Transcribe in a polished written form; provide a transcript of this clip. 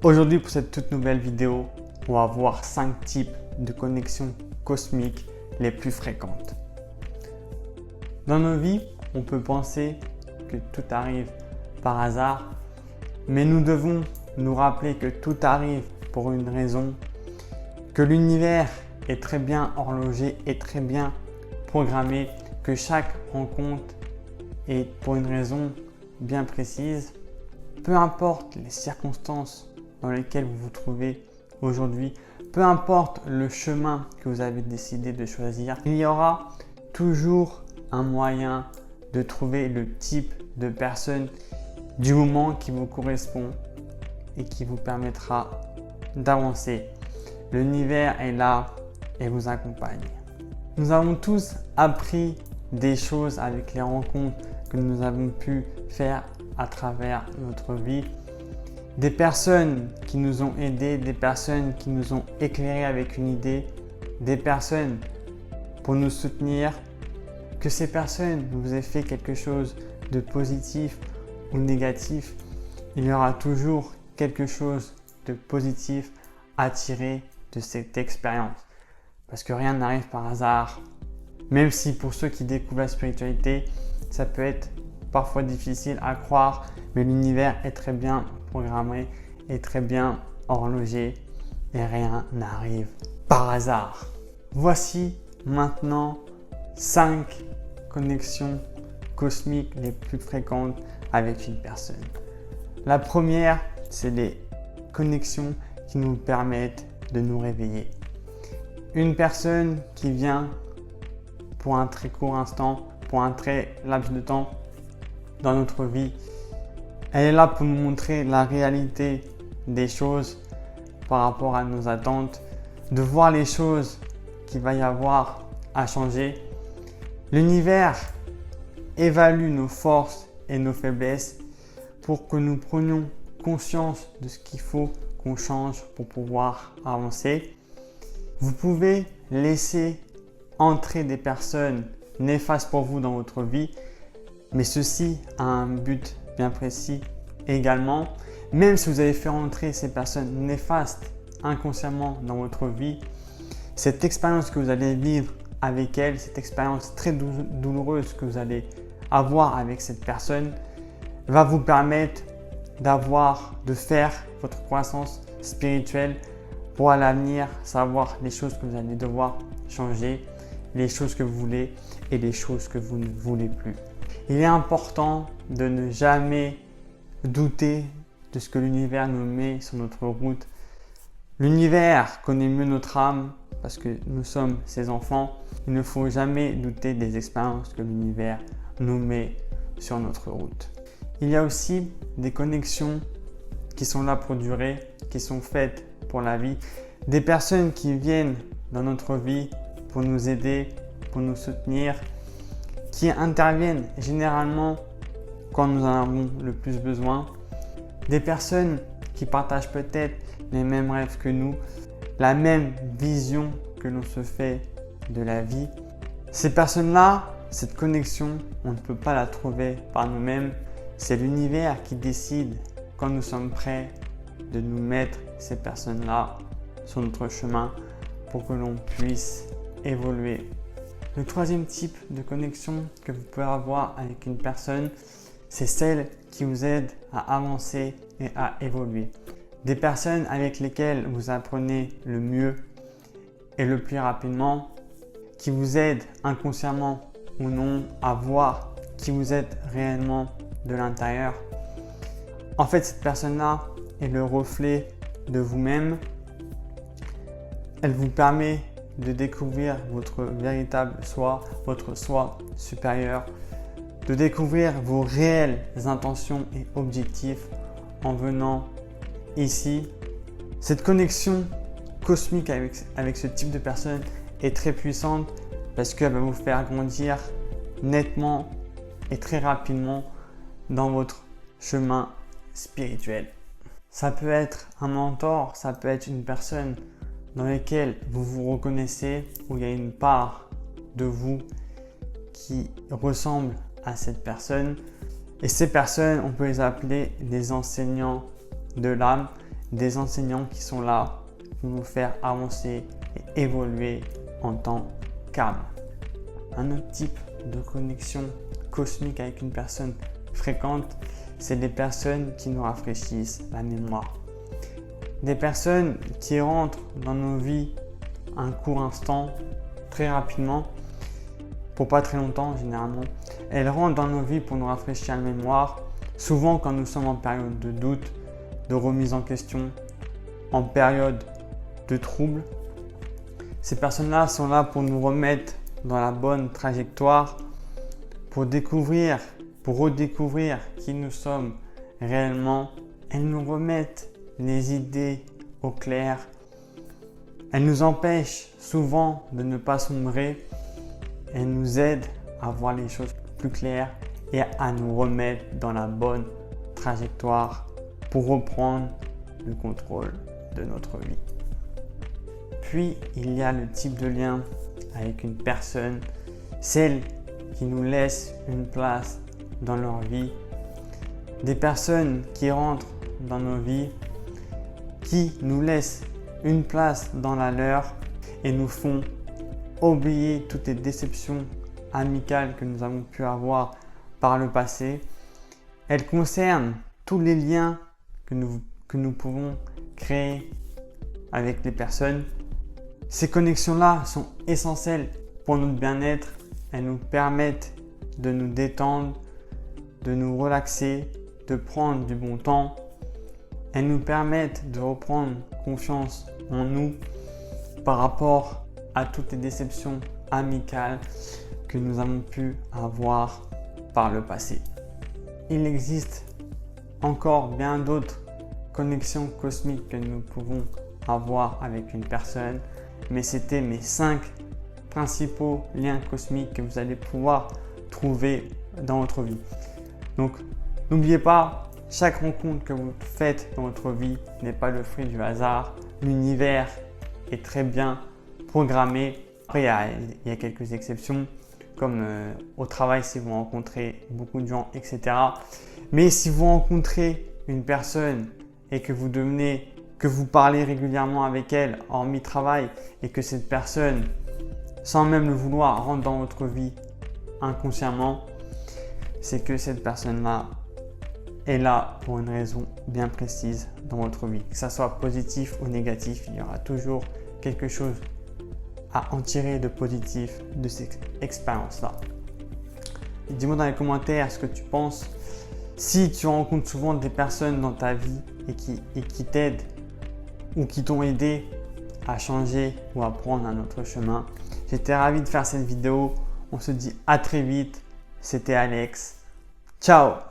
Aujourd'hui, pour cette toute nouvelle vidéo, on va voir 5 types de connexions cosmiques les plus fréquentes. Dans nos vies, on peut penser que tout arrive par hasard, mais nous devons nous rappeler que tout arrive pour une raison, que l'univers est très bien horlogé et très bien programmé, que chaque rencontre est pour une raison bien précise. Peu importe les circonstances dans lesquelles vous vous trouvez aujourd'hui, peu importe le chemin que vous avez décidé de choisir, il y aura toujours un moyen de trouver le type de personne du moment qui vous correspond et qui vous permettra d'avancer. L'univers est là et vous accompagne. Nous avons tous appris des choses avec les rencontres que nous avons pu faire à travers notre vie. Des personnes qui nous ont aidés, des personnes qui nous ont éclairés avec une idée, des personnes pour nous soutenir. Que ces personnes vous aient fait quelque chose de positif ou négatif, il y aura toujours quelque chose de positif à tirer de cette expérience. Parce que rien n'arrive par hasard. Même si pour ceux qui découvrent la spiritualité, ça peut être parfois difficile à croire, mais l'univers est très bien programmé et très bien horlogé et rien n'arrive par hasard. Voici maintenant 5 connexions cosmiques les plus fréquentes avec une personne. La première, c'est les connexions qui nous permettent de nous réveiller. Une personne qui vient pour un très court instant, pour un très laps de temps dans notre vie, elle est là pour nous montrer la réalité des choses par rapport à nos attentes, de voir les choses qu'il va y avoir à changer. L'univers évalue nos forces et nos faiblesses pour que nous prenions conscience de ce qu'il faut qu'on change pour pouvoir avancer. Vous pouvez laisser entrer des personnes néfastes pour vous dans votre vie, mais ceci a un but bien précis également. Même si vous avez fait entrer ces personnes néfastes inconsciemment dans votre vie, cette expérience que vous allez vivre avec elles, cette expérience très douloureuse que vous allez avoir avec cette personne, va vous permettre de faire votre croissance spirituelle pour à l'avenir savoir les choses que vous allez devoir changer, les choses que vous voulez et les choses que vous ne voulez plus. Il est important de ne jamais douter de ce que l'univers nous met sur notre route. L'univers connaît mieux notre âme parce que nous sommes ses enfants. Il ne faut jamais douter des expériences que l'univers nous met sur notre route. Il y a aussi des connexions qui sont là pour durer, qui sont faites pour la vie. Des personnes qui viennent dans notre vie pour nous aider, pour nous soutenir, qui interviennent généralement quand nous en avons le plus besoin. Des personnes qui partagent peut-être les mêmes rêves que nous, la même vision que l'on se fait de la vie. Ces personnes-là, cette connexion, on ne peut pas la trouver par nous-mêmes. C'est l'univers qui décide quand nous sommes prêts de nous mettre ces personnes-là sur notre chemin pour que l'on puisse évoluer. Le troisième type de connexion que vous pouvez avoir avec une personne, c'est celle qui vous aide à avancer et à évoluer. Des personnes avec lesquelles vous apprenez le mieux et le plus rapidement, qui vous aident inconsciemment ou non à voir qui vous êtes réellement de l'intérieur. En fait, cette personne-là est le reflet de vous-même. Elle vous permet de découvrir votre véritable soi, votre soi supérieur, de découvrir vos réelles intentions et objectifs en venant ici. Cette connexion cosmique avec ce type de personne est très puissante parce qu'elle va vous faire grandir nettement et très rapidement dans votre chemin spirituel. Ça peut être un mentor, ça peut être une personne dans laquelle vous vous reconnaissez, où il y a une part de vous qui ressemble à cette personne. Et ces personnes, on peut les appeler des enseignants de l'âme. des enseignants qui sont là pour nous faire avancer et évoluer en tant qu'âme. Un autre type de connexion cosmique avec une personne fréquente, c'est des personnes qui nous rafraîchissent la mémoire. Des personnes qui rentrent dans nos vies un court instant, très rapidement, pour pas très longtemps généralement. Elles rentrent dans nos vies pour nous rafraîchir la mémoire, souvent quand nous sommes en période de doute, de remise en question, en période de trouble. Ces personnes-là sont là pour nous remettre dans la bonne trajectoire, pour découvrir, pour redécouvrir qui nous sommes réellement. Elles nous remettent les idées au clair. Elles nous empêchent souvent de ne pas sombrer. Elles nous aident à voir les choses plus claires et à nous remettre dans la bonne trajectoire pour reprendre le contrôle de notre vie. Puis, il y a le type de lien avec une personne, celle qui nous laisse une place dans leur vie. Des personnes qui rentrent dans nos vies, qui nous laissent une place dans la leur et nous font oublier toutes les déceptions amicales que nous avons pu avoir par le passé. Elles concernent tous les liens que nous pouvons créer avec les personnes. Ces connexions-là sont essentielles pour notre bien-être. Elles nous permettent de nous détendre, de nous relaxer, de prendre du bon temps. Elles nous permettent de reprendre confiance en nous par rapport à toutes les déceptions amicales que nous avons pu avoir par le passé. Il existe encore bien d'autres connexions cosmiques que nous pouvons avoir avec une personne, mais c'était mes 5 principaux liens cosmiques que vous allez pouvoir trouver dans votre vie. Donc, n'oubliez pas, chaque rencontre que vous faites dans votre vie n'est pas le fruit du hasard. L'univers est très bien programmé. Après, il y a quelques exceptions, comme au travail si vous rencontrez beaucoup de gens, etc. Mais si vous rencontrez une personne et que vous parlez régulièrement avec elle, hormis travail, et que cette personne, sans même le vouloir, rentre dans votre vie inconsciemment, c'est que cette personne-là est là pour une raison bien précise dans votre vie. Que ça soit positif ou négatif, il y aura toujours quelque chose à en tirer de positif de cette expérience-là. Dis-moi dans les commentaires ce que tu penses. Si tu rencontres souvent des personnes dans ta vie et qui t'aident ou qui t'ont aidé à changer ou à prendre un autre chemin. J'étais ravi de faire cette vidéo. On se dit à très vite. C'était Alex. Ciao!